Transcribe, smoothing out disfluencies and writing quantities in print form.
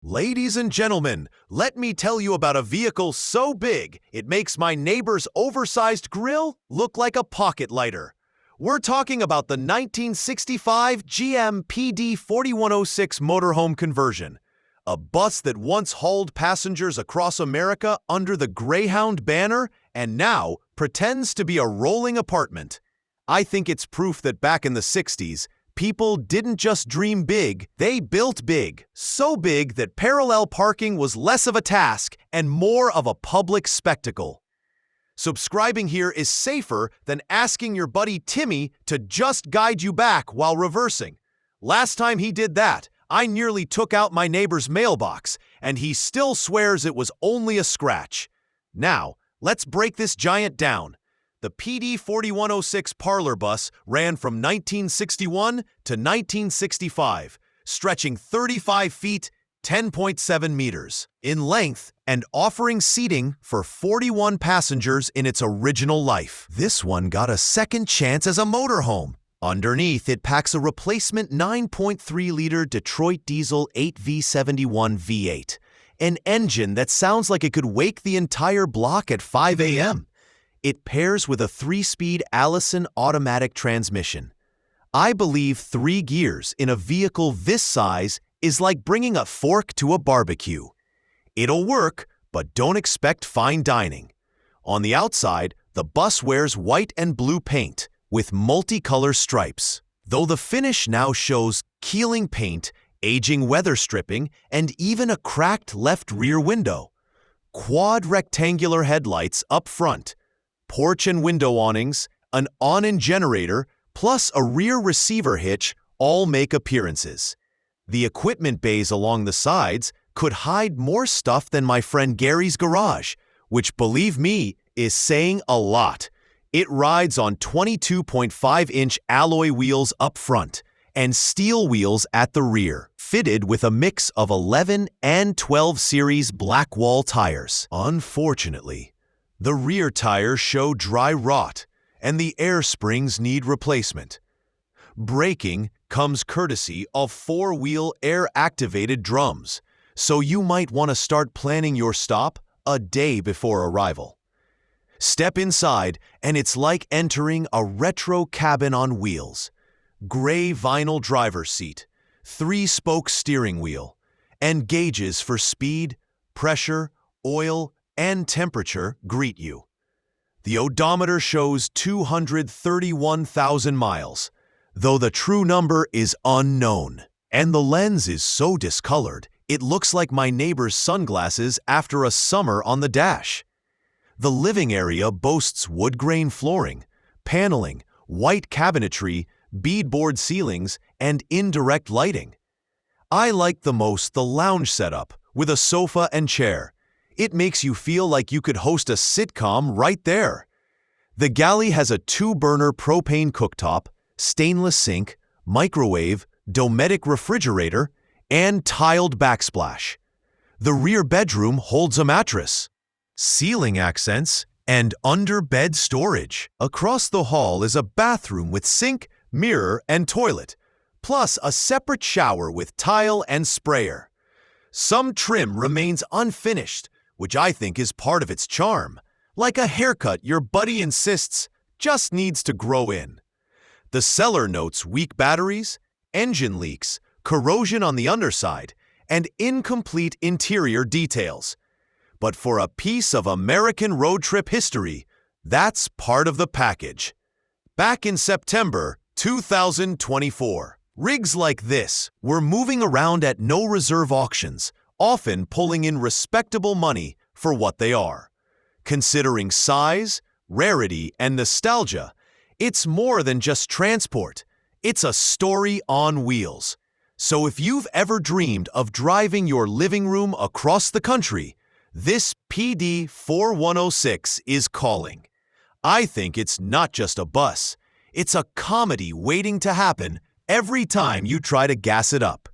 Ladies and gentlemen, let me tell you about a vehicle so big it makes my neighbor's oversized grill look like a pocket lighter. We're talking about the 1965 GM PD4106 motorhome conversion, a bus that once hauled passengers across America under the Greyhound banner and now pretends to be a rolling apartment. I think it's proof that back in the 60s, people didn't just dream big, they built big. So big that parallel parking was less of a task and more of a public spectacle. Subscribing here is safer than asking your buddy Timmy to just guide you back while reversing. Last time he did that, I nearly took out my neighbor's mailbox, and he still swears it was only a scratch. Now, let's break this giant down. The PD4106 parlor bus ran from 1961 to 1965, stretching 35 feet, 10.7 meters in length and offering seating for 41 passengers in its original life. This one got a second chance as a motorhome. Underneath, it packs a replacement 9.3-liter Detroit diesel 8V71 V8, an engine that sounds like it could wake the entire block at 5 a.m. It pairs with a 3-speed Allison automatic transmission. I believe 3 gears in a vehicle this size is like bringing a fork to a barbecue. It'll work, but don't expect fine dining. On the outside, the bus wears white and blue paint with multicolor stripes, though the finish now shows keeling paint, aging weather stripping, and even a cracked left rear window. Quad rectangular headlights up front, porch and window awnings, an on-in generator, plus a rear receiver hitch all make appearances. The equipment bays along the sides could hide more stuff than my friend Gary's garage, which, believe me, is saying a lot. It rides on 22.5-inch alloy wheels up front and steel wheels at the rear, fitted with a mix of 11 and 12 series Blackwall tires. Unfortunately, the rear tires show dry rot, and the air springs need replacement. Braking comes courtesy of 4-wheel air-activated drums, so you might want to start planning your stop a day before arrival. Step inside, and it's like entering a retro cabin on wheels. Gray vinyl driver's seat, 3-spoke steering wheel, and gauges for speed, pressure, oil, and temperature greet you. The odometer shows 231,000 miles, though the true number is unknown. And the lens is so discolored, it looks like my neighbor's sunglasses after a summer on the dash. The living area boasts woodgrain flooring, paneling, white cabinetry, beadboard ceilings, and indirect lighting. I like the most the lounge setup with a sofa and chair. It makes you feel like you could host a sitcom right there. The galley has a 2-burner propane cooktop, stainless sink, microwave, Dometic refrigerator, and tiled backsplash. The rear bedroom holds a mattress, ceiling accents, and under-bed storage. Across the hall is a bathroom with sink, mirror, and toilet, plus a separate shower with tile and sprayer. Some trim remains unfinished, which I think is part of its charm, like a haircut your buddy insists just needs to grow in. The seller notes weak batteries, engine leaks, corrosion on the underside, and incomplete interior details. But for a piece of American road trip history, that's part of the package. Back in September 2024, rigs like this were moving around at no-reserve auctions, often pulling in respectable money for what they are. Considering size, rarity, and nostalgia, it's more than just transport. It's a story on wheels. So if you've ever dreamed of driving your living room across the country, this PD4106 is calling. I think it's not just a bus. It's a comedy waiting to happen every time you try to gas it up.